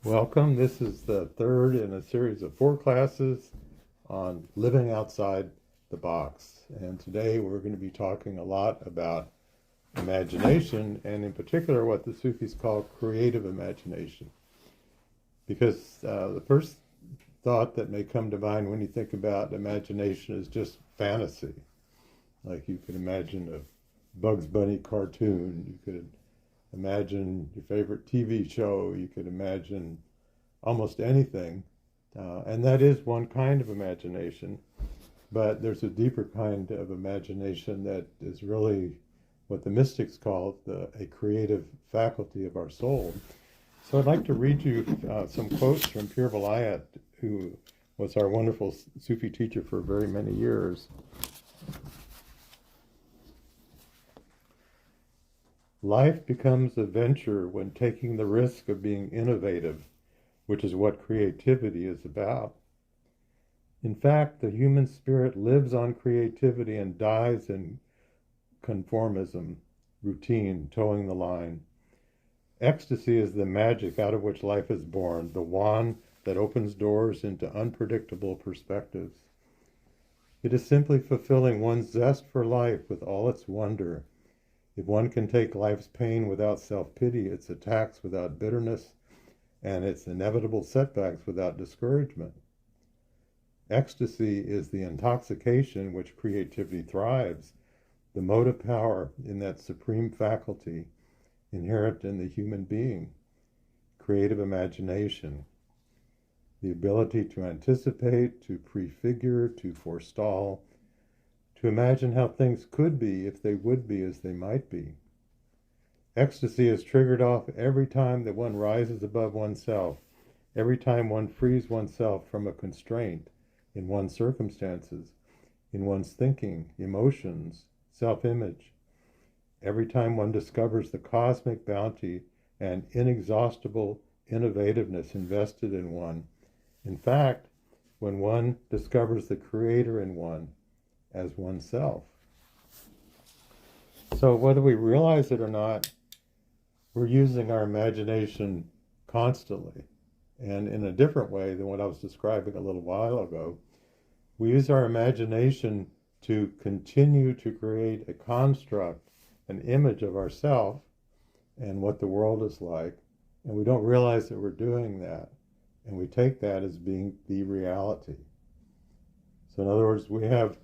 Welcome. This is the third in a series of 4 classes on living outside the box. And today we're going to be talking a lot about imagination, and in particular what the Sufis call creative imagination. Because the first thought that may come to mind when you think about imagination is just fantasy. Like you could imagine a Bugs Bunny cartoon, you could imagine your favorite TV show, you could imagine almost anything. And that is one kind of imagination, but there's a deeper kind of imagination that is really what the mystics call a creative faculty of our soul. So I'd like to read you some quotes from Pir Vilayat, who was our wonderful Sufi teacher for very many years. Life becomes a venture when taking the risk of being innovative, which is what creativity is about. In fact, the human spirit lives on creativity and dies in conformism, routine, towing the line. Ecstasy is the magic out of which life is born, the wand that opens doors into unpredictable perspectives. It is simply fulfilling one's zest for life with all its wonder. If one can take life's pain without self-pity, its attacks without bitterness, and its inevitable setbacks without discouragement. Ecstasy is the intoxication in which creativity thrives, the motive power in that supreme faculty inherent in the human being, creative imagination, the ability to anticipate, to prefigure, to forestall, to imagine how things could be if they would be as they might be. Ecstasy is triggered off every time that one rises above oneself, every time one frees oneself from a constraint in one's circumstances, in one's thinking, emotions, self-image, every time one discovers the cosmic bounty and inexhaustible innovativeness invested in one. In fact, when one discovers the Creator in one as oneself. So whether we realize it or not, we're using our imagination constantly. And in a different way than what I was describing a little while ago, we use our imagination to continue to create a construct, an image of ourself and what the world is like. And we don't realize that we're doing that. And we take that as being the reality. So in other words, we have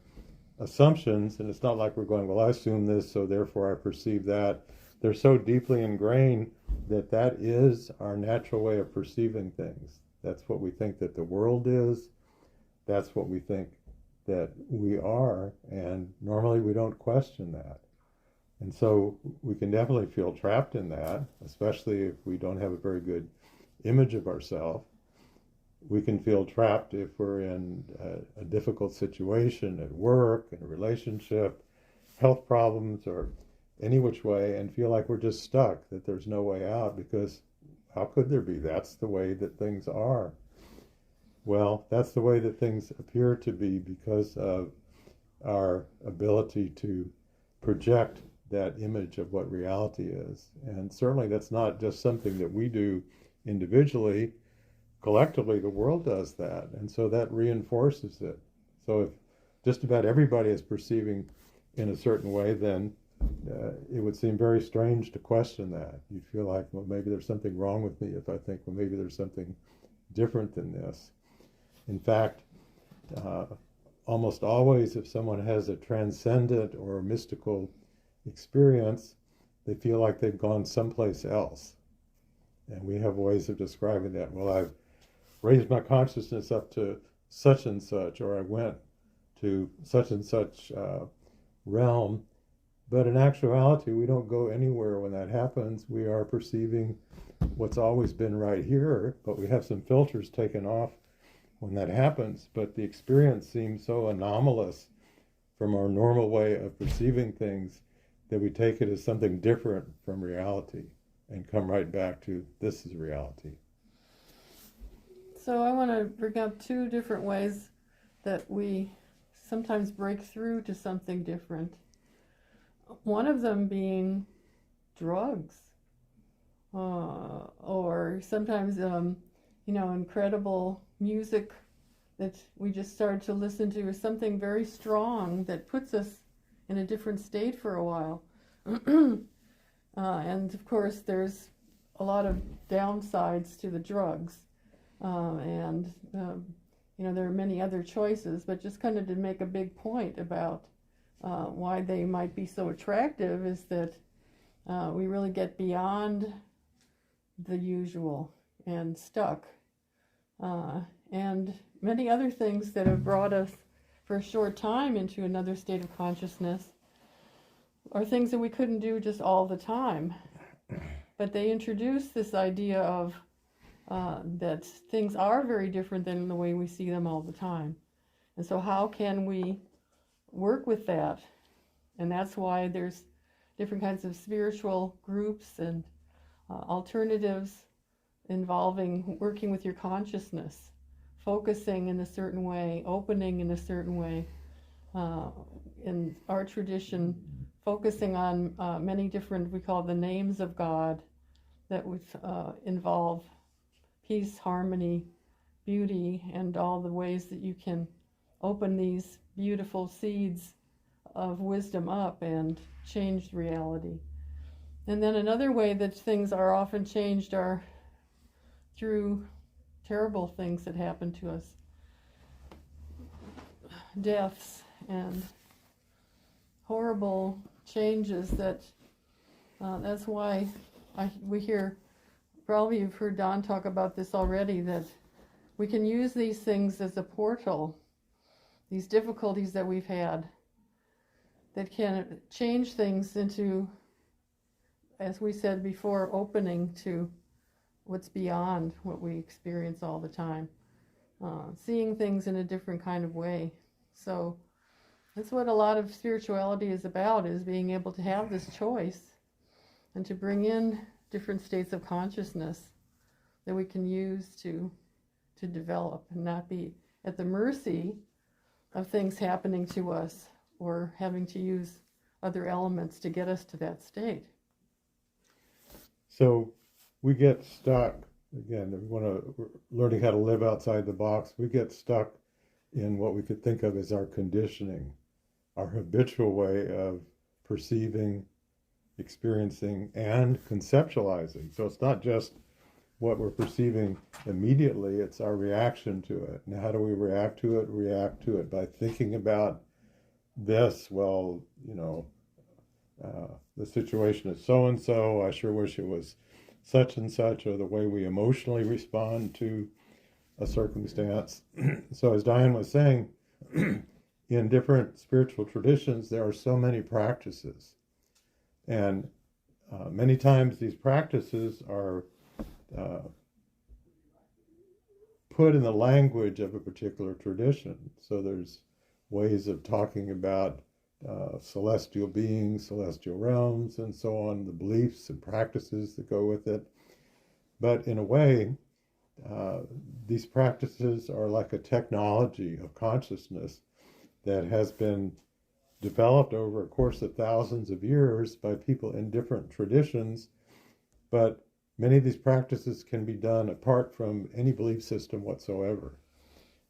assumptions, and it's not like we're going, well, I assume this, so therefore I perceive that. They're so deeply ingrained that that is our natural way of perceiving things. That's what we think that the world is. That's what we think that we are, and normally we don't question that. And so we can definitely feel trapped in that, especially if we don't have a very good image of ourselves. We can feel trapped if we're in a difficult situation at work, in a relationship, health problems, or any which way, and feel like we're just stuck, that there's no way out, because how could there be? That's the way that things are. Well, that's the way that things appear to be because of our ability to project that image of what reality is. And certainly that's not just something that we do individually. Collectively, the world does that, and so that reinforces it. So if just about everybody is perceiving in a certain way, then it would seem very strange to question that. You'd feel like, well, maybe there's something wrong with me if I think, well, maybe there's something different than this. In fact, almost always if someone has a transcendent or mystical experience, they feel like they've gone someplace else. And we have ways of describing that. Well, I've raised my consciousness up to such and such, or I went to such and such realm. But in actuality, we don't go anywhere when that happens. We are perceiving what's always been right here, but we have some filters taken off when that happens. But the experience seems so anomalous from our normal way of perceiving things that we take it as something different from reality and come right back to this is reality. So I want to bring up two different ways that we sometimes break through to something different. One of them being drugs, or sometimes incredible music that we just started to listen to, is something very strong that puts us in a different state for a while. And of course, there's a lot of downsides to the drugs. And there are many other choices, but just kind of to make a big point about why they might be so attractive is that we really get beyond the usual and stuck. And many other things that have brought us for a short time into another state of consciousness are things that we couldn't do just all the time. But they introduce this idea of that things are very different than the way we see them all the time. And so how can we work with that? And that's why there's different kinds of spiritual groups and alternatives involving working with your consciousness, focusing in a certain way, opening in a certain way. In our tradition, focusing on many different, we call the names of God, that would involve peace, harmony, beauty, and all the ways that you can open these beautiful seeds of wisdom up and change reality. And then another way that things are often changed are through terrible things that happen to us. Deaths and horrible changes that's why we hear, probably you've heard Don talk about this already, that we can use these things as a portal, these difficulties that we've had, that can change things into, as we said before, opening to what's beyond what we experience all the time, seeing things in a different kind of way. So that's what a lot of spirituality is about, is being able to have this choice and to bring in different states of consciousness that we can use to develop and not be at the mercy of things happening to us or having to use other elements to get us to that state. So we get stuck, again, if we want to learning how to live outside the box, we get stuck in what we could think of as our conditioning, our habitual way of perceiving, experiencing, and conceptualizing. So it's not just what we're perceiving immediately, it's our reaction to it. And how do we react to it? React to it by thinking about this, well, the situation is so-and-so, I sure wish it was such and such, or the way we emotionally respond to a circumstance. So as Diane was saying, in different spiritual traditions, there are so many practices. And many times these practices are put in the language of a particular tradition. So there's ways of talking about celestial beings, celestial realms, and so on, the beliefs and practices that go with it. But in a way, these practices are like a technology of consciousness that has been developed over a course of thousands of years by people in different traditions, but many of these practices can be done apart from any belief system whatsoever.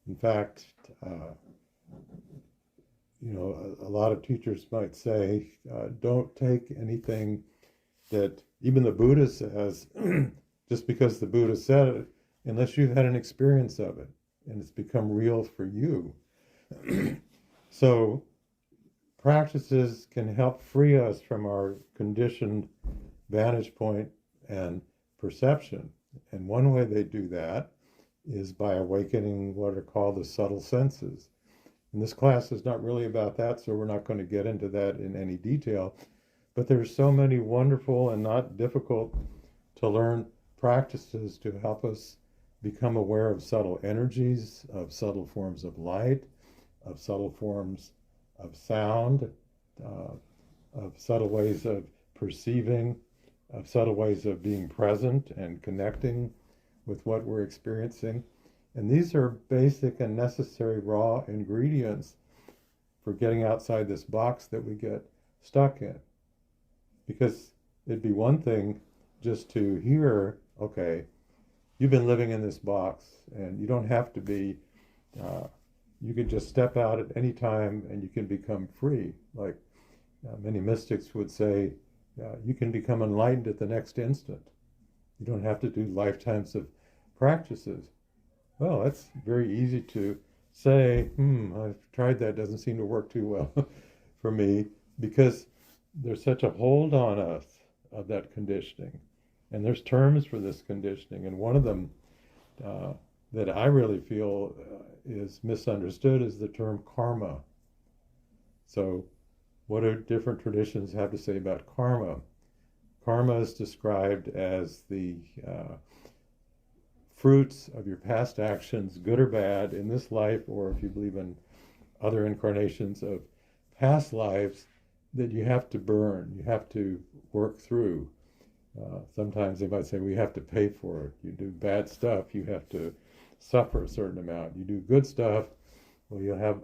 In fact, a lot of teachers might say, don't take anything that even the Buddha says, just because the Buddha said it, unless you've had an experience of it and it's become real for you. So practices can help free us from our conditioned vantage point and perception. And one way they do that is by awakening what are called the subtle senses. And this class is not really about that, so we're not going to get into that in any detail. But there's so many wonderful and not difficult to learn practices to help us become aware of subtle energies, of subtle forms of light, of subtle forms of sound, of subtle ways of perceiving, of subtle ways of being present and connecting with what we're experiencing. And these are basic and necessary raw ingredients for getting outside this box that we get stuck in. Because it'd be one thing just to hear, okay, you've been living in this box, and you don't have to be. You can just step out at any time, and you can become free. Like many mystics would say, you can become enlightened at the next instant. You don't have to do lifetimes of practices. Well, that's very easy to say. I've tried that; doesn't seem to work too well for me, because there's such a hold on us of that conditioning. And there's terms for this conditioning, and one of them that I really feel is misunderstood is the term karma. So what do different traditions have to say about karma? Karma is described as the fruits of your past actions, good or bad, in this life, or if you believe in other incarnations of past lives, that you have to burn, you have to work through. Sometimes they might say, we have to pay for it. You do bad stuff, you have to suffer a certain amount. You do good stuff, well, you'll have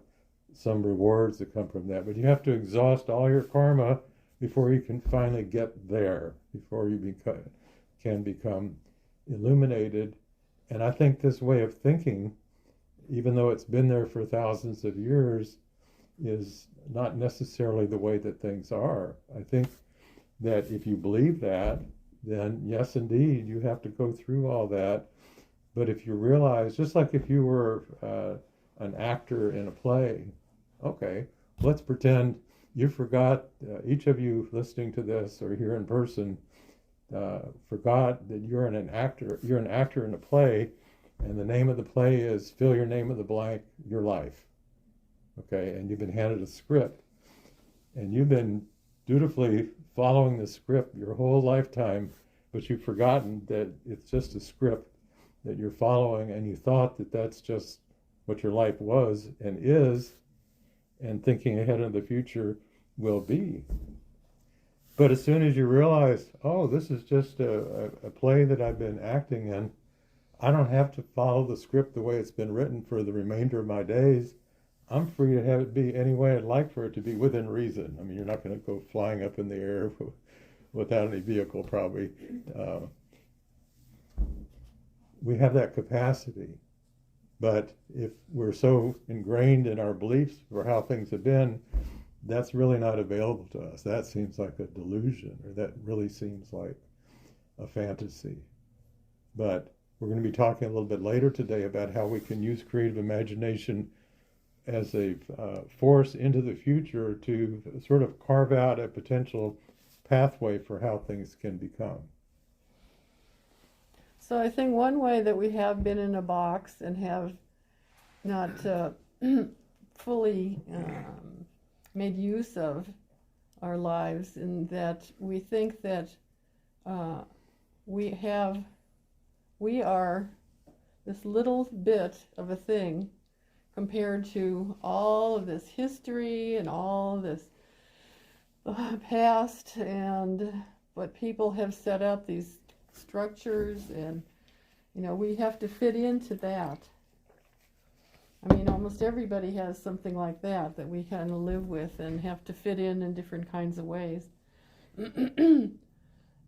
some rewards that come from that. But you have to exhaust all your karma before you can finally get there, before you can become illuminated. And I think this way of thinking, even though it's been there for thousands of years, is not necessarily the way that things are. I think that if you believe that, then yes, indeed, you have to go through all that. But if you realize, just like if you were an actor in a play, okay, let's pretend you forgot, each of you listening to this or here in person, forgot that you're an actor in a play, and the name of the play is fill your name in the blank, your life. Okay, and you've been handed a script, and you've been dutifully following the script your whole lifetime, but you've forgotten that it's just a script that you're following, and you thought that that's just what your life was and is, and thinking ahead in the future will be. But as soon as you realize, oh, this is just a play that I've been acting in, I don't have to follow the script the way it's been written for the remainder of my days. I'm free to have it be any way I'd like for it to be within reason. I mean, you're not going to go flying up in the air without any vehicle, probably. We have that capacity. But if we're so ingrained in our beliefs for how things have been, that's really not available to us. That seems like a delusion, or that really seems like a fantasy. But we're going to be talking a little bit later today about how we can use creative imagination as a force into the future to sort of carve out a potential pathway for how things can become. So I think one way that we have been in a box and have not fully made use of our lives, in that we think that we are this little bit of a thing compared to all of this history and all this past, and what people have set up, these structures, and we have to fit into that. I mean, almost everybody has something like that we kind of live with and have to fit in different kinds of ways.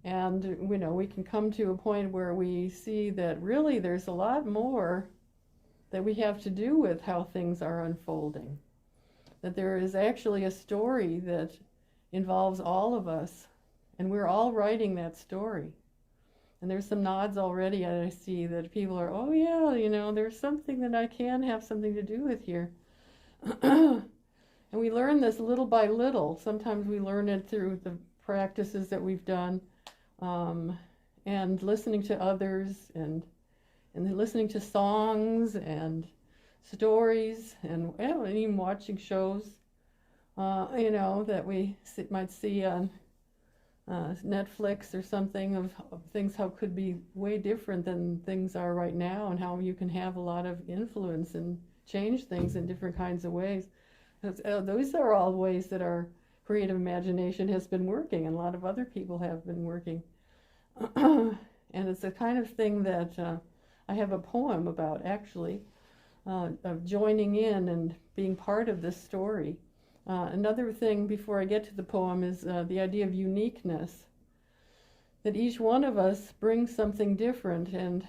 And we can come to a point where we see that really there's a lot more that we have to do with how things are unfolding. That there is actually a story that involves all of us, and we're all writing that story. And there's some nods already that I see that people are, oh yeah, there's something that I can have something to do with here. And we learn this little by little. Sometimes we learn it through the practices that we've done, and listening to others, and listening to songs and stories, and even watching shows, that we might see on Netflix or something of things how could be way different than things are right now, and how you can have a lot of influence and change things in different kinds of ways. Those are all ways that our creative imagination has been working, and a lot of other people have been working. And it's the kind of thing that I have a poem about, actually, of joining in and being part of this story. Another thing before I get to the poem is the idea of uniqueness, that each one of us brings something different, and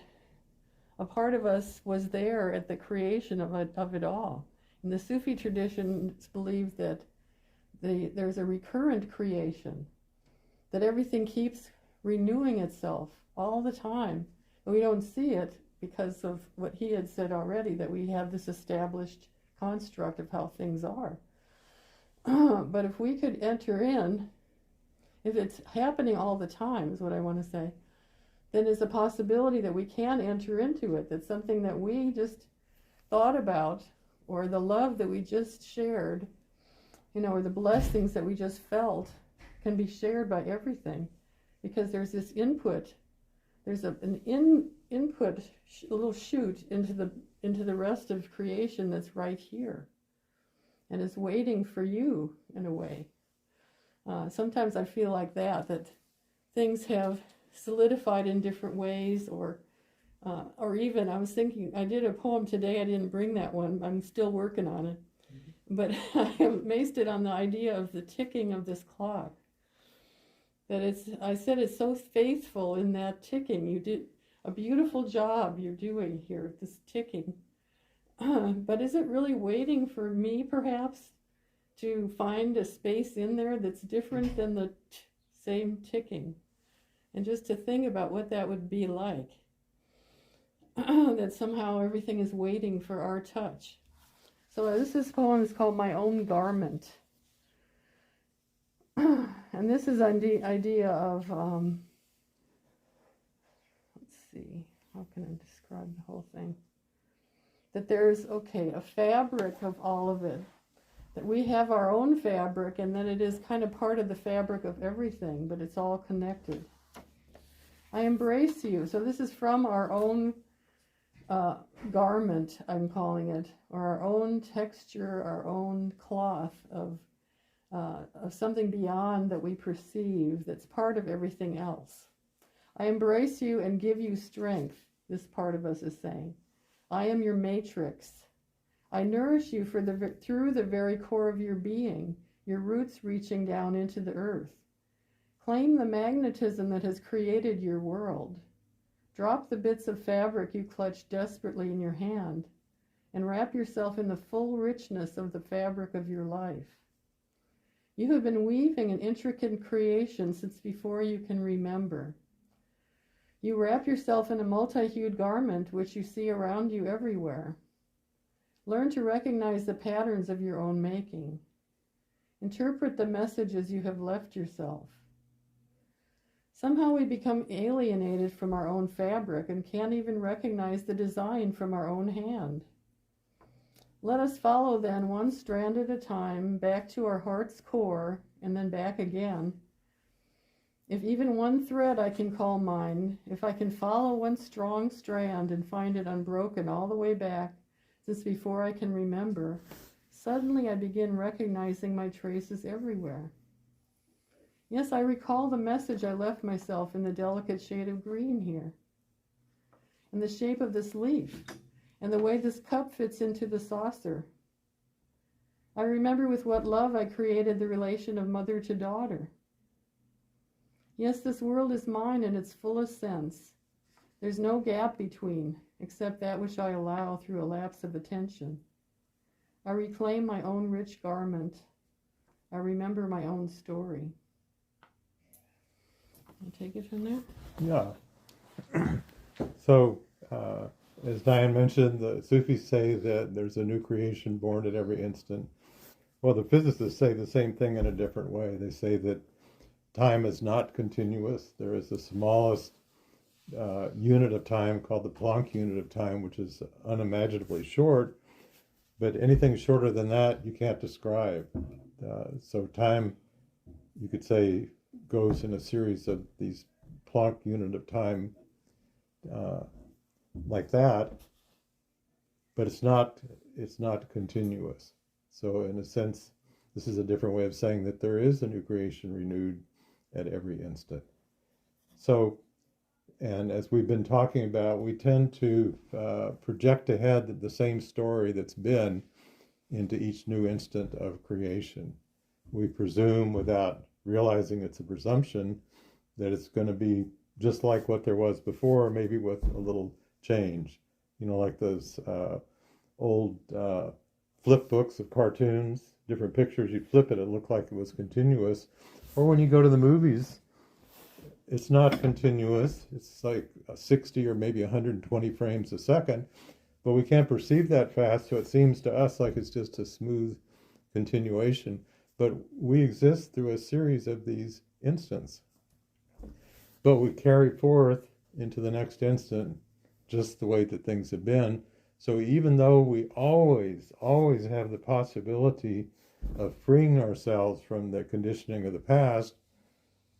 a part of us was there at the creation of it all. And the Sufi traditions believe that there's a recurrent creation, that everything keeps renewing itself all the time. And we don't see it because of what he had said already, that we have this established construct of how things are. But if we could enter in, if it's happening all the time, is what I want to say, then there's a possibility that we can enter into it, that something that we just thought about, or the love that we just shared, or the blessings that we just felt, can be shared by everything, because there's this input. There's an input, a little shoot into the rest of creation that's right here, and is waiting for you in a way. Sometimes I feel like that things have solidified in different ways, or even, I was thinking, I did a poem today, I didn't bring that one, I'm still working on it, but I based it on the idea of the ticking of this clock. That I said it's so faithful in that ticking. You did a beautiful job you're doing here, this ticking. But is it really waiting for me, perhaps, to find a space in there that's different than the same ticking? And just to think about what that would be like. That somehow everything is waiting for our touch. So this poem is called My Own Garment. And this is an idea of, let's see, how can I describe the whole thing? That there's, a fabric of all of it. That we have our own fabric, and that it is kind of part of the fabric of everything, but it's all connected. I embrace you. So this is from our own garment, I'm calling it, or our own texture, our own cloth of something beyond that we perceive, that's part of everything else. I embrace you and give you strength, this part of us is saying. I am your matrix. I nourish you through the very core of your being, your roots reaching down into the earth. Claim the magnetism that has created your world. Drop the bits of fabric you clutch desperately in your hand, and wrap yourself in the full richness of the fabric of your life. You have been weaving an intricate creation since before you can remember. You wrap yourself in a multi-hued garment which you see around you everywhere. Learn to recognize the patterns of your own making. Interpret the messages you have left yourself. Somehow we become alienated from our own fabric and can't even recognize the design from our own hand. Let us follow then one strand at a time back to our heart's core and then back again. If even one thread I can call mine, if I can follow one strong strand and find it unbroken all the way back, since before I can remember, suddenly I begin recognizing my traces everywhere. Yes, I recall the message I left myself in the delicate shade of green here, and the shape of this leaf, and the way this cup fits into the saucer. I remember with what love I created the relation of mother to daughter. Yes, this world is mine in its fullest sense. There's no gap between, except that which I allow through a lapse of attention. I reclaim my own rich garment. I remember my own story. Can I take it from there? Yeah. So, as Diane mentioned, the Sufis say that there's a new creation born at every instant. Well, the physicists say the same thing in a different way. They say that time is not continuous. There is the smallest unit of time called the Planck unit of time, which is unimaginably short, but anything shorter than that you can't describe. So time, you could say, goes in a series of these Planck unit of time like that, but it's not continuous. So in a sense, this is a different way of saying that there is a new creation renewed at every instant. So, and as we've been talking about, we tend to project ahead the same story that's been into each new instant of creation. We presume, without realizing it's a presumption, that it's going to be just like what there was before, maybe with a little change. like those old flip books of cartoons, different pictures. You flip it, it looked like it was continuous. Or when you go to the movies, it's not continuous. It's like 60 or maybe 120 frames a second, but we can't perceive that fast, so it seems to us like it's just a smooth continuation. But we exist through a series of these instants. But we carry forth into the next instant just the way that things have been. So even though we always have the possibility of freeing ourselves from the conditioning of the past,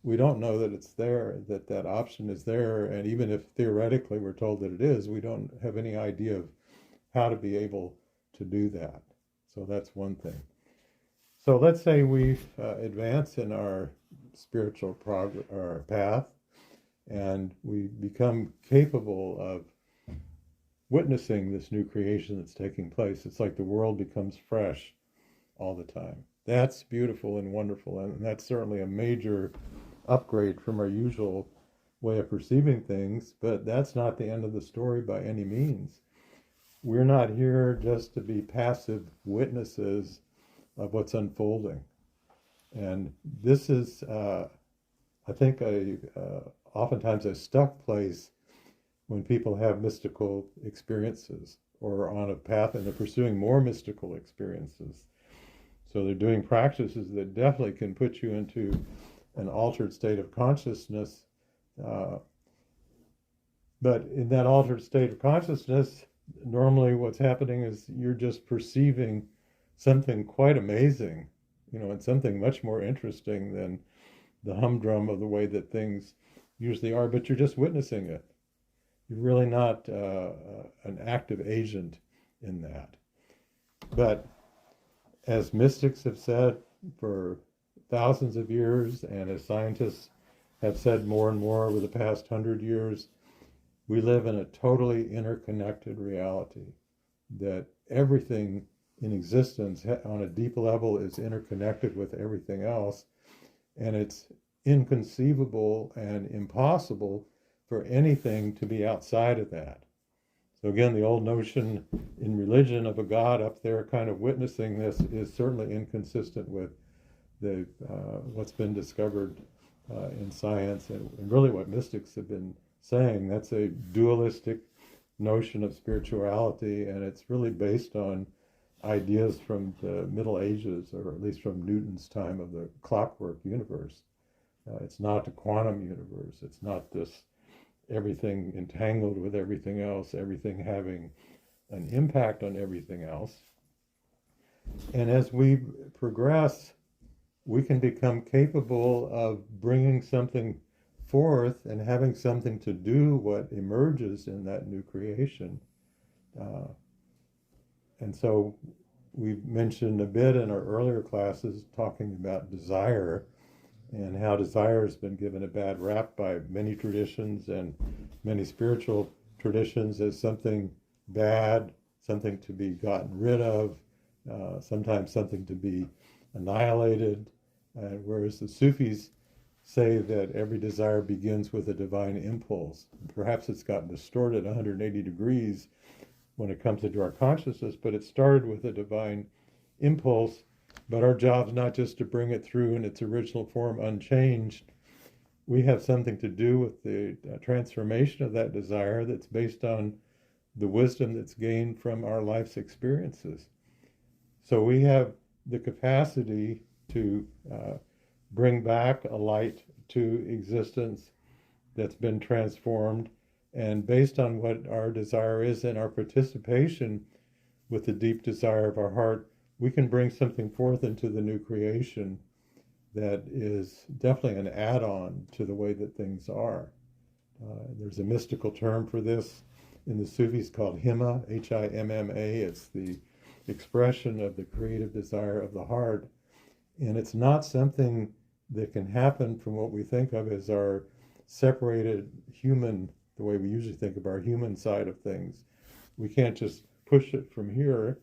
we don't know that it's there, that option is there. And even if theoretically we're told that it is, we don't have any idea of how to be able to do that. So that's one thing. So let's say we advance in our spiritual our path, and we become capable of witnessing this new creation that's taking place. It's like the world becomes fresh all the time. That's beautiful and wonderful, and that's certainly a major upgrade from our usual way of perceiving things, but that's not the end of the story by any means. We're not here just to be passive witnesses of what's unfolding. And this is, I think, oftentimes a stuck place when people have mystical experiences or are on a path and they're pursuing more mystical experiences. So they're doing practices that definitely can put you into an altered state of consciousness. But in that altered state of consciousness, normally what's happening is you're just perceiving something quite amazing, and something much more interesting than the humdrum of the way that things usually are, but you're just witnessing it. You're really not an active agent in that. But as mystics have said for thousands of years, and as scientists have said more and more over the past 100 years, we live in a totally interconnected reality, that everything in existence on a deep level is interconnected with everything else, and it's inconceivable and impossible for anything to be outside of that. So again, the old notion in religion of a God up there kind of witnessing this is certainly inconsistent with the what's been discovered in science and really what mystics have been saying. That's a dualistic notion of spirituality, and it's really based on ideas from the Middle Ages, or at least from Newton's time, of the clockwork universe. It's not the quantum universe. It's not this everything entangled with everything else, everything having an impact on everything else. And as we progress, we can become capable of bringing something forth and having something to do what emerges in that new creation. And so we've mentioned a bit in our earlier classes talking about desire, and how desire has been given a bad rap by many traditions and many spiritual traditions as something bad, something to be gotten rid of, sometimes something to be annihilated, whereas the Sufis say that every desire begins with a divine impulse. Perhaps it's gotten distorted 180 degrees when it comes into our consciousness, but it started with a divine impulse. But our job is not just to bring it through in its original form unchanged. We have something to do with the transformation of that desire that's based on the wisdom that's gained from our life's experiences. So we have the capacity to bring back a light to existence that's been transformed, and based on what our desire is and our participation with the deep desire of our heart, we can bring something forth into the new creation that is definitely an add-on to the way that things are. There's a mystical term for this in the Sufis called Himma, H-I-M-M-A. It's the expression of the creative desire of the heart. And it's not something that can happen from what we think of as our separated human, the way we usually think of our human side of things. We can't just push it from here.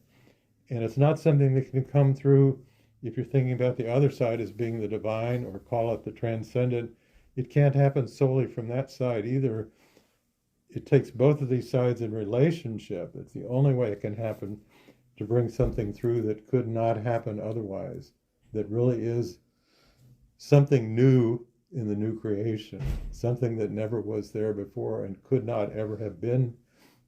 And it's not something that can come through, if you're thinking about the other side as being the divine, or call it the transcendent. It can't happen solely from that side either. it takes both of these sides in relationship. It's the only way it can happen to bring something through that could not happen otherwise, that really is something new in the new creation, something that never was there before and could not ever have been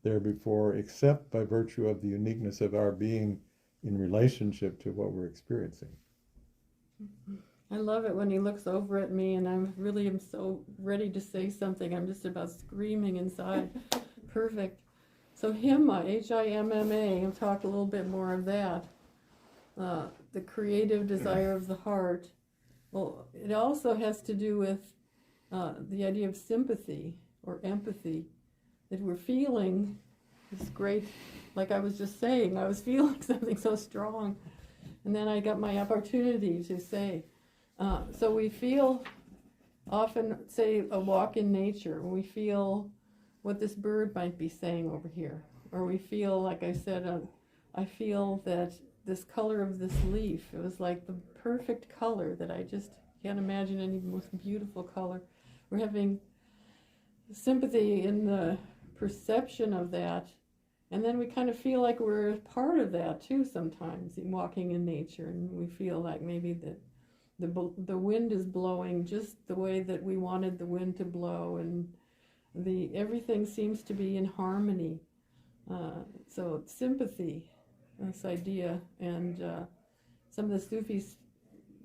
there before, except by virtue of the uniqueness of our being in relationship to what we're experiencing. I love it when he looks over at me and I'm really am so ready to say something. I'm just about screaming inside. Perfect. So Himma, Himma, I'll talk a little bit more of that. The creative desire of the heart. Well, it also has to do with the idea of sympathy or empathy, that we're feeling this great, like I was just saying, I was feeling something so strong. And then I got my opportunity to say. So we feel often, say, a walk in nature, we feel what this bird might be saying over here. Or we feel, like I said, I feel that this color of this leaf, it was like the perfect color that I just can't imagine any most beautiful color. We're having sympathy in the perception of that. And then we kind of feel like we're part of that too sometimes, in walking in nature. And we feel like maybe that the wind is blowing just the way that we wanted the wind to blow, and everything seems to be in harmony. So sympathy, this idea, and some of the Sufis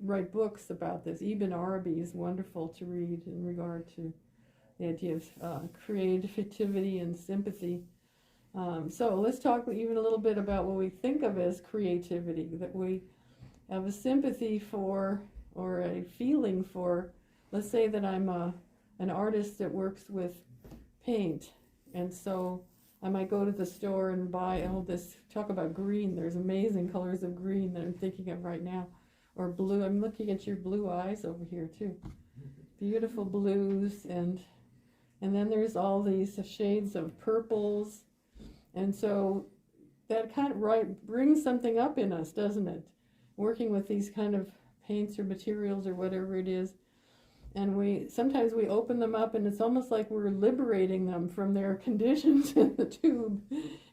write books about this. Ibn Arabi is wonderful to read in regard to the idea of creativity and sympathy. So let's talk even a little bit about what we think of as creativity, that we have a sympathy for or a feeling for. Let's say that I'm an artist that works with paint, and so I might go to the store and buy all this, talk about green, there's amazing colors of green that I'm thinking of right now, or blue. I'm looking at your blue eyes over here too, beautiful blues, and then there's all these shades of purples. And so that kind of brings something up in us, doesn't it? Working with these kind of paints or materials or whatever it is. And sometimes we open them up and it's almost like we're liberating them from their conditions in the tube.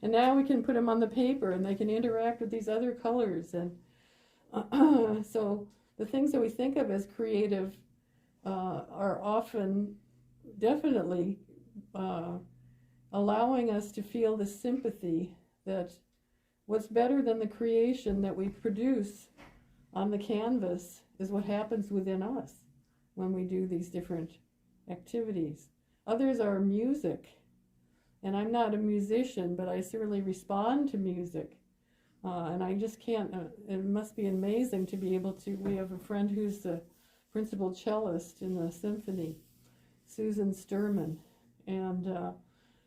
And now we can put them on the paper and they can interact with these other colors. And so the things that we think of as creative are often definitely allowing us to feel the sympathy that what's better than the creation that we produce on the canvas is what happens within us when we do these different activities. Others are music, and I'm not a musician, but I certainly respond to music. And I just can't, it must be amazing to be able to, we have a friend who's the principal cellist in the symphony, Susan Sturman, and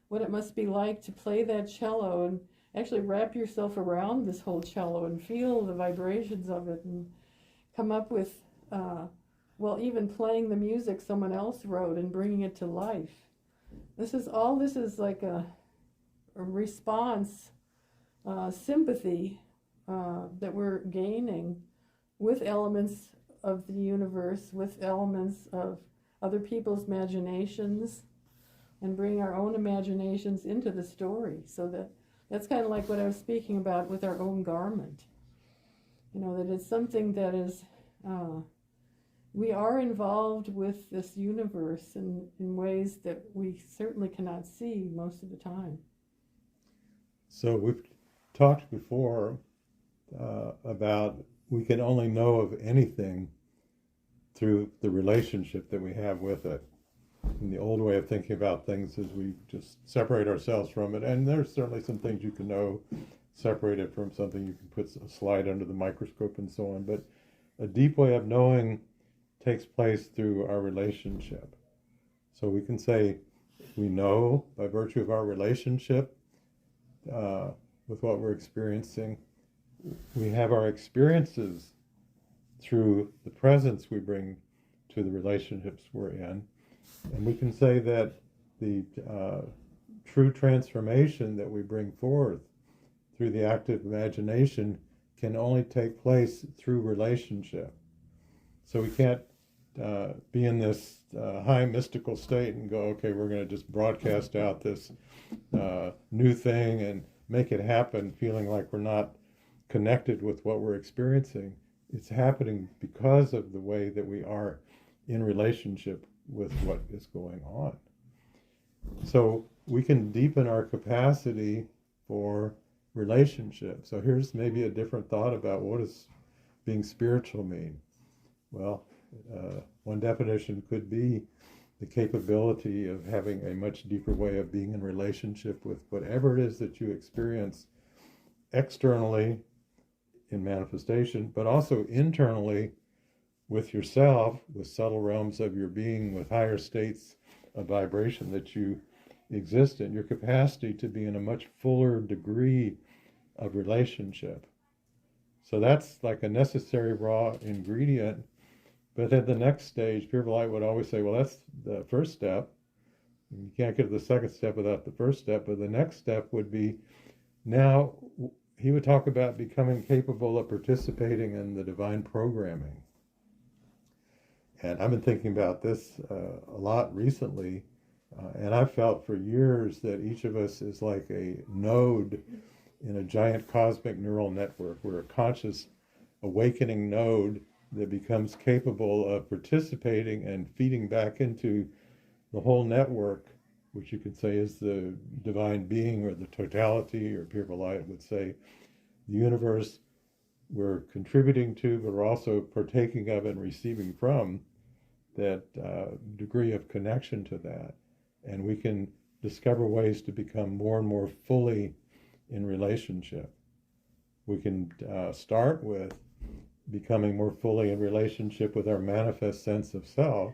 what it must be like to play that cello and actually wrap yourself around this whole cello and feel the vibrations of it and come up with, even playing the music someone else wrote and bringing it to life. This is like a response, sympathy that we're gaining with elements of the universe, with elements of other people's imaginations, and bring our own imaginations into the story. So that's kind of like what I was speaking about with our own garment. That it's something that is, we are involved with this universe in ways that we certainly cannot see most of the time. So we've talked before about we can only know of anything through the relationship that we have with it. And the old way of thinking about things is we just separate ourselves from it. And there's certainly some things you can know separated from something. You can put a slide under the microscope and so on. But a deep way of knowing takes place through our relationship. So we can say we know by virtue of our relationship with what we're experiencing. We have our experiences through the presence we bring to the relationships we're in. And we can say that the true transformation that we bring forth through the active imagination can only take place through relationship. So we can't be in this high mystical state and go, okay, we're going to just broadcast out this new thing and make it happen, feeling like we're not connected with what we're experiencing. It's happening because of the way that we are in relationship with what is going on. So we can deepen our capacity for relationship. So here's maybe a different thought about what does being spiritual mean. Well, one definition could be the capability of having a much deeper way of being in relationship with whatever it is that you experience externally in manifestation, but also internally with yourself, with subtle realms of your being, with higher states of vibration that you exist in, your capacity to be in a much fuller degree of relationship. So that's like a necessary raw ingredient. But at the next stage, Pure Light would always say, well, that's the first step. You can't get to the second step without the first step. But the next step would be, now he would talk about becoming capable of participating in the divine programming. And I've been thinking about this a lot recently. And I've felt for years that each of us is like a node in a giant cosmic neural network. We're a conscious awakening node that becomes capable of participating and feeding back into the whole network, which you could say is the divine being or the totality, or Pure Light would say the universe we're contributing to, but we're also partaking of and receiving from that degree of connection to that. And we can discover ways to become more and more fully in relationship. We can start with becoming more fully in relationship with our manifest sense of self,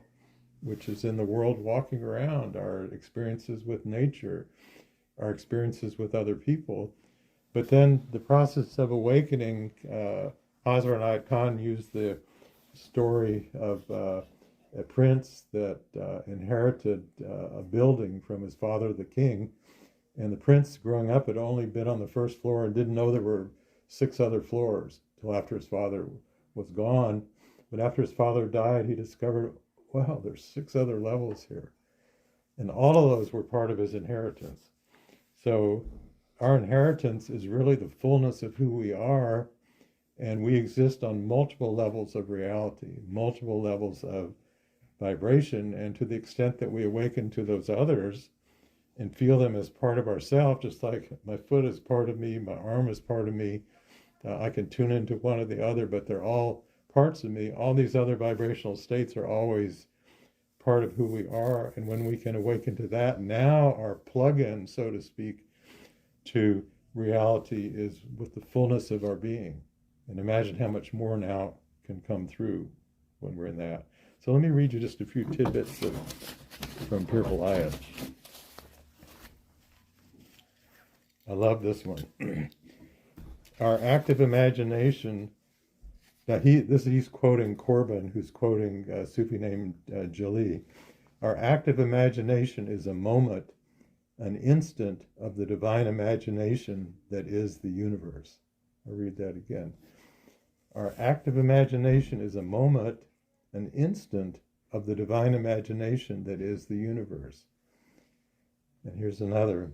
which is in the world walking around, our experiences with nature, our experiences with other people. But then the process of awakening, Hazrat Khan used the story of a prince that inherited a building from his father, the king, and the prince growing up had only been on the first floor and didn't know there were 6 other floors till after his father was gone. But after his father died, he discovered, wow, there's 6 other levels here. And all of those were part of his inheritance. So our inheritance is really the fullness of who we are, and we exist on multiple levels of reality, multiple levels of vibration, and to the extent that we awaken to those others and feel them as part of ourself, just like my foot is part of me, my arm is part of me, I can tune into one or the other, but they're all parts of me. All these other vibrational states are always part of who we are. And when we can awaken to that, now our plug-in, so to speak, to reality is with the fullness of our being. And imagine how much more now can come through when we're in that. So let me read you just a few tidbits from Pure Light. I love this one. Our active imagination, now he's quoting Corbin, who's quoting a Sufi named Jali. Our active imagination is a moment, an instant of the divine imagination that is the universe. I'll read that again. Our active imagination is a moment, an instant of the divine imagination that is the universe. And here's another.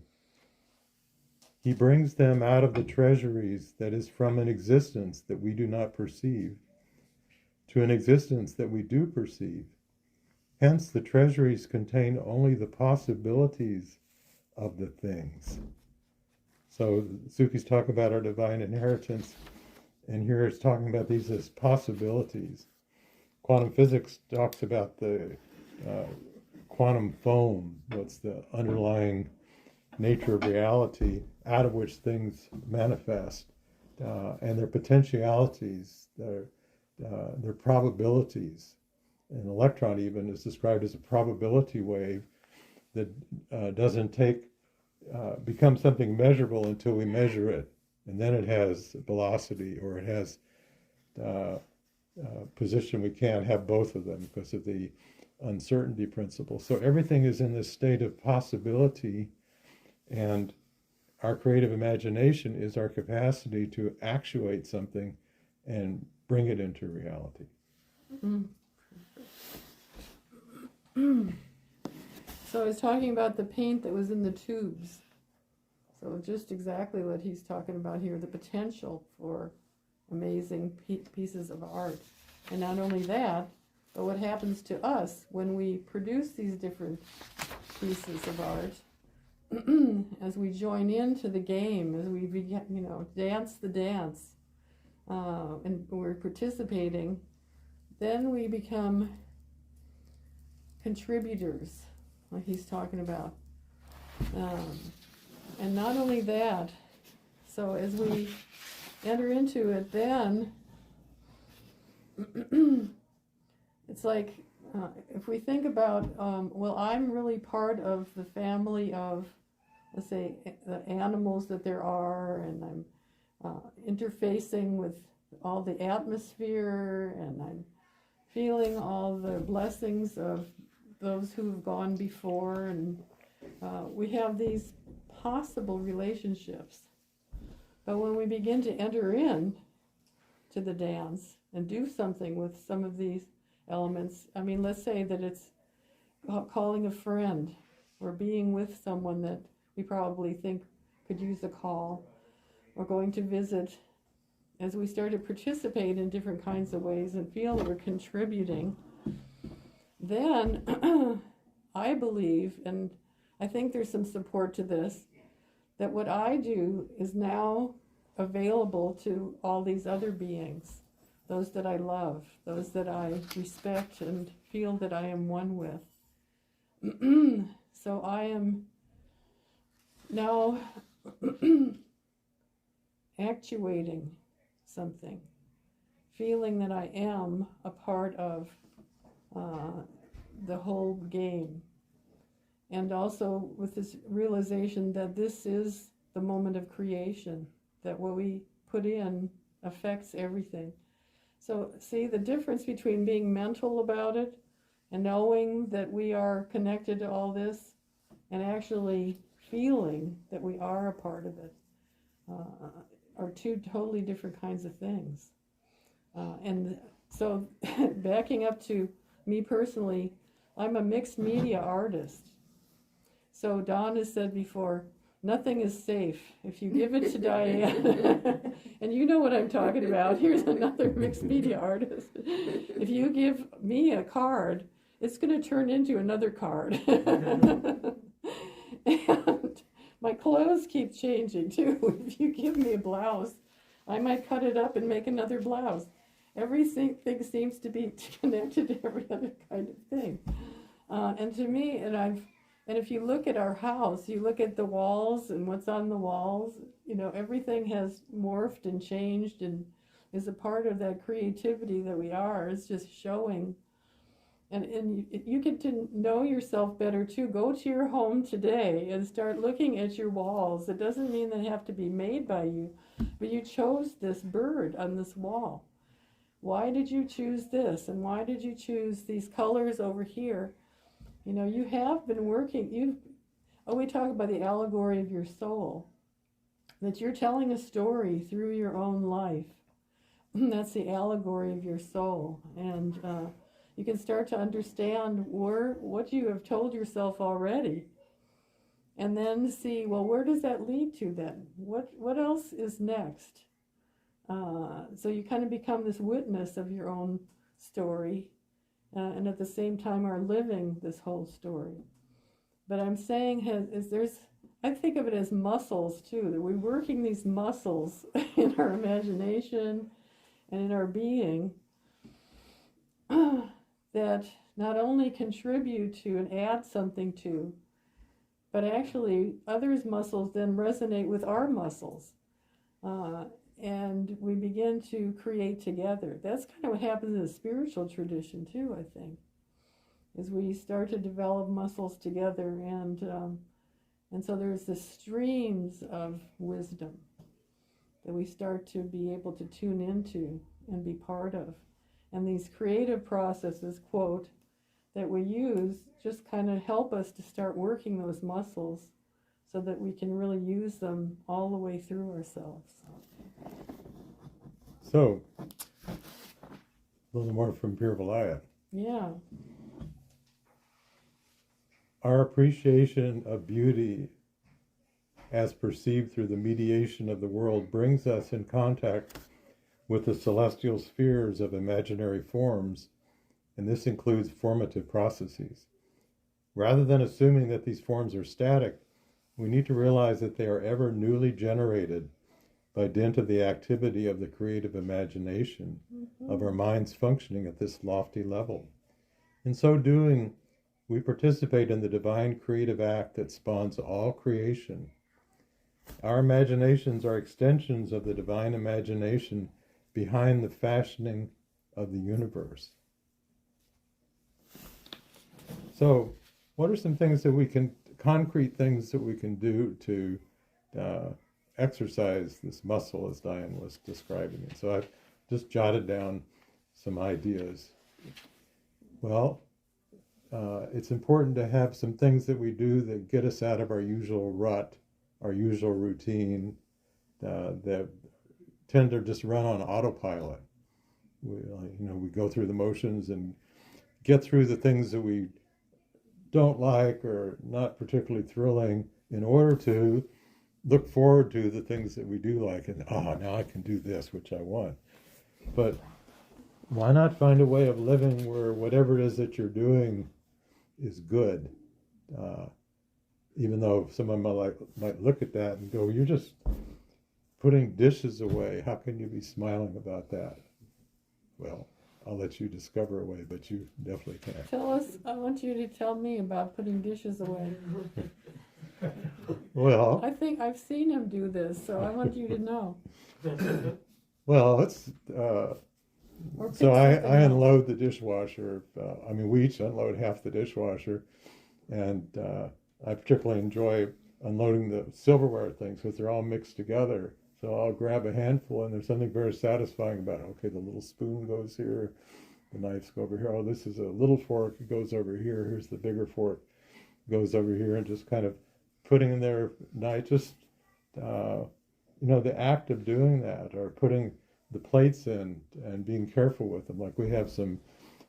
He brings them out of the treasuries that is from an existence that we do not perceive to an existence that we do perceive. Hence, the treasuries contain only the possibilities of the things. So the Sufis talk about our divine inheritance, and here it's talking about these as possibilities. Quantum physics talks about the quantum foam, what's the underlying nature of reality out of which things manifest, and their potentialities, their probabilities. An electron even is described as a probability wave that doesn't become something measurable until we measure it, and then it has velocity, or it has position. We can't have both of them because of the uncertainty principle. So everything is in this state of possibility, and our creative imagination is our capacity to actuate something and bring it into reality. Mm-hmm. So I was talking about the paint that was in the tubes. So just exactly what he's talking about here, the potential for amazing pieces of art. And not only that, but what happens to us when we produce these different pieces of art, as we join into the game, as we begin, dance the dance, and we're participating, then we become contributors, like he's talking about. And not only that, so as we enter into it, then it's like, if we think about, well, I'm really part of the family of, let's say, the animals that there are, and I'm interfacing with all the atmosphere, and I'm feeling all the blessings of those who have gone before, and we have these possible relationships. But when we begin to enter in to the dance and do something with some of these elements, I mean, let's say that it's calling a friend or being with someone that we probably think could use a call, or going to visit, as we start to participate in different kinds of ways and feel that we're contributing, then I believe, and I think there's some support to this, that what I do is now available to all these other beings, those that I love, those that I respect and feel that I am one with. So I am now actuating something, feeling that I am a part of the whole game. And also with this realization that this is the moment of creation, that what we put in affects everything. So see the difference between being mental about it and knowing that we are connected to all this, and actually feeling that we are a part of it, are two totally different kinds of things. And so backing up to me personally, I'm a mixed media artist. So Don has said before, nothing is safe. If you give it to Diane, and you know what I'm talking about, here's another mixed media artist. If you give me a card, it's going to turn into another card. And my clothes keep changing too. If you give me a blouse, I might cut it up and make another blouse. Everything seems to be connected to every other kind of thing. And to me, and if you look at our house, you look at the walls and what's on the walls, everything has morphed and changed and is a part of that creativity that we are. It's just showing. And you get to know yourself better too. Go to your home today and start looking at your walls. It doesn't mean they have to be made by you, but you chose this bird on this wall. Why did you choose this? And why did you choose these colors over here? You have been working. We talk about the allegory of your soul, that you're telling a story through your own life. That's the allegory of your soul. And you can start to understand what you have told yourself already. And then see, well, where does that lead to then? What else is next? So you kind of become this witness of your own story, and at the same time are living this whole story. But I'm saying I think of it as muscles too, that we're working these muscles in our imagination and in our being that not only contribute to and add something to, but actually others' muscles then resonate with our muscles. And we begin to create together. That's kind of what happens in the spiritual tradition too, I think, is we start to develop muscles together, and so there's this streams of wisdom that we start to be able to tune into and be part of. And these creative processes, quote, that we use just kind of help us to start working those muscles so that we can really use them all the way through ourselves. So, a little more from Pure Valaya. Yeah. our appreciation of beauty as perceived through the mediation of the world brings us in contact with the celestial spheres of imaginary forms, and this includes formative processes. Rather than assuming that these forms are static, we need to realize that they are ever newly generated by dint of the activity of the creative imagination of our minds functioning at this lofty level. In so doing, we participate in the divine creative act that spawns all creation. Our imaginations are extensions of the divine imagination behind the fashioning of the universe. So, what are some things that we can, concrete things that we can do to exercise this muscle as Diane was describing it? So I've just jotted down some ideas. Well, it's important to have some things that we do that get us out of our usual rut, our usual routine, that tend to just run on autopilot. We go through the motions and get through the things that we don't like or not particularly thrilling in order to look forward to the things that we do like, and now I can do this, which I want. But why not find a way of living where whatever it is that you're doing is good? Even though someone might look at that and go, you're just putting dishes away. How can you be smiling about that? Well, I'll let you discover a way, but you definitely can. Tell us, I want you to tell me about putting dishes away. Well, I think I've seen him do this, so I want you to know. Well, it's so I unload the dishwasher. We each unload half the dishwasher, and I particularly enjoy unloading the silverware things because they're all mixed together. So I'll grab a handful, and there's something very satisfying about it. Okay, the little spoon goes here, the knives go over here. Oh, this is a little fork, it goes over here. Here's the bigger fork, goes over here, and just kind of putting in there, the act of doing that, or putting the plates in and being careful with them. Like we have some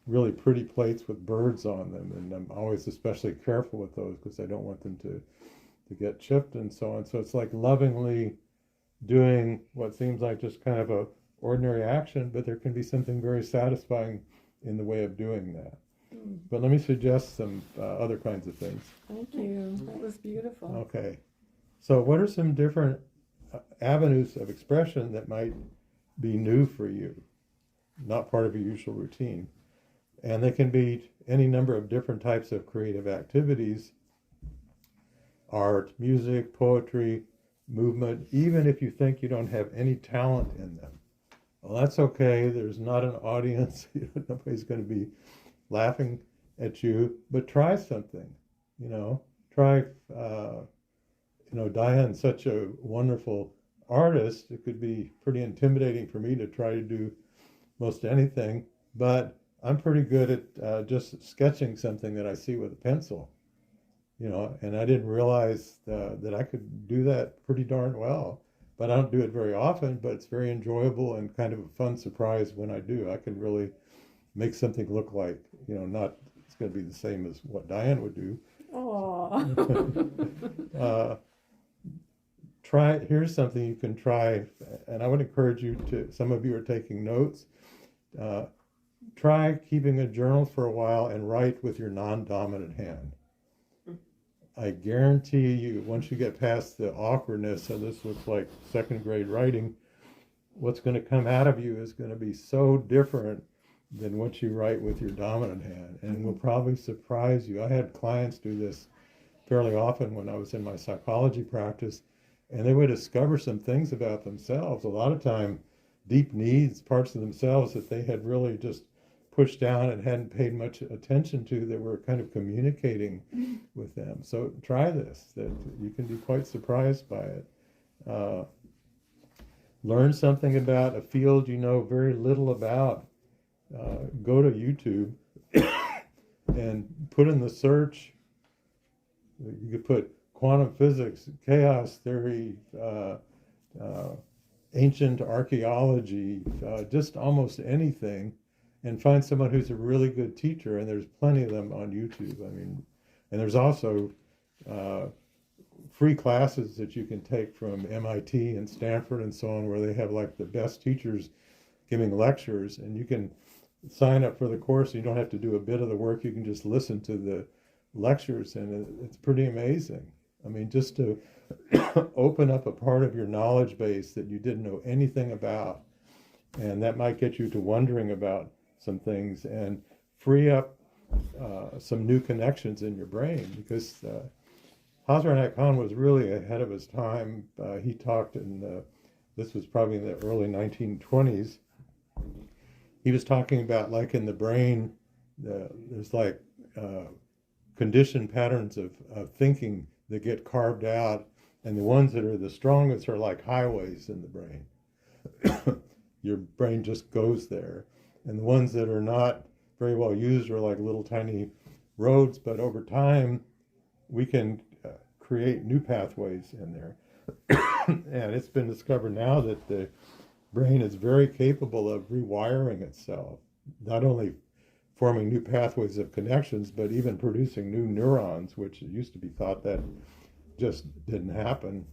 really pretty plates with birds on them, and I'm always especially careful with those because I don't want them to get chipped and so on. So it's like lovingly doing what seems like just kind of a ordinary action, but there can be something very satisfying in the way of doing that. But let me suggest some other kinds of things. Thank you. That was beautiful. Okay. So what are some different avenues of expression that might be new for you, not part of your usual routine? And they can be any number of different types of creative activities: art, music, poetry, movement, even if you think you don't have any talent in them. Well, that's okay. There's not an audience. Nobody's going to be laughing at you, but try something. Try, Diane's such a wonderful artist. It could be pretty intimidating for me to try to do most anything, but I'm pretty good at just sketching something that I see with a pencil. And I didn't realize that I could do that pretty darn well. But I don't do it very often, but it's very enjoyable and kind of a fun surprise when I do. I can really make something look like, not, it's going to be the same as what Diane would do. Aww. Here's something you can try, and I would encourage you to, some of you are taking notes, try keeping a journal for a while and write with your non-dominant hand. I guarantee you, once you get past the awkwardness, and this looks like second grade writing, what's going to come out of you is going to be so different than what you write with your dominant hand, and will probably surprise you. I had clients do this fairly often when I was in my psychology practice, and they would discover some things about themselves. A lot of time, deep needs, parts of themselves that they had really just pushed down and hadn't paid much attention to, that were kind of communicating with them. So try this, that you can be quite surprised by it. Learn something about a field you know very little about. Go to YouTube and put in the search. You could put quantum physics, chaos theory, ancient archaeology, just almost anything, and find someone who's a really good teacher, and there's plenty of them on YouTube. And there's also free classes that you can take from MIT and Stanford and so on, where they have like the best teachers giving lectures, and you can sign up for the course. You don't have to do a bit of the work. You can just listen to the lectures, and it's pretty amazing. I mean, just to open up a part of your knowledge base that you didn't know anything about, and that might get you to wondering about some things and free up some new connections in your brain, because Hazrat Khan was really ahead of his time. He talked this was probably in the early 1920s. He was talking about, like, in the brain, there's like conditioned patterns of thinking that get carved out, and the ones that are the strongest are like highways in the brain. Your brain just goes there. And the ones that are not very well used are like little tiny roads, but over time we can create new pathways in there. And it's been discovered now that the brain is very capable of rewiring itself, not only forming new pathways of connections, but even producing new neurons, which it used to be thought that just didn't happen.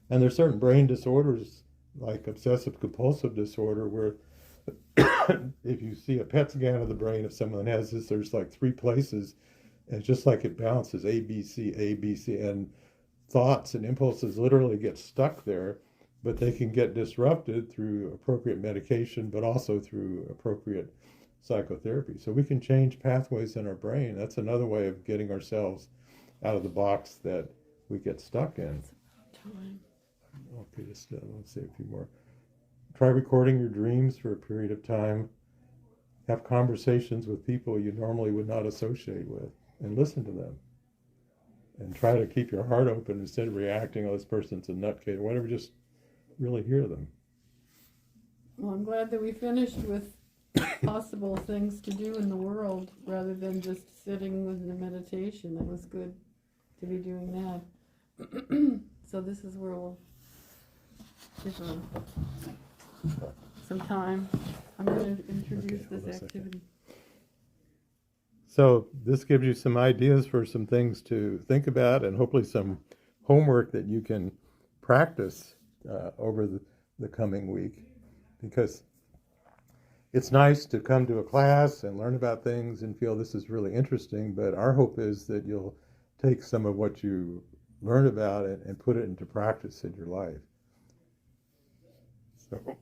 And there's certain brain disorders, like obsessive compulsive disorder, where if you see a PET scan of the brain, if someone has this, there's like 3 places, and it's just like it bounces A, B, C, and thoughts and impulses literally get stuck there, but they can get disrupted through appropriate medication, but also through appropriate psychotherapy. So we can change pathways in our brain. That's another way of getting ourselves out of the box that we get stuck in. Time. Okay, just let's say a few more. Try recording your dreams for a period of time. Have conversations with people you normally would not associate with, and listen to them. And try to keep your heart open instead of reacting, oh, this person's a nutcase, or whatever, just really hear them. Well, I'm glad that we finished with possible things to do in the world rather than just sitting with the meditation. That was good to be doing that. So this is where we'll give some time. I'm going to introduce this activity. So this gives you some ideas for some things to think about, and hopefully some homework that you can practice over the coming week, because it's nice to come to a class and learn about things and feel this is really interesting, but our hope is that you'll take some of what you learn about it and put it into practice in your life. So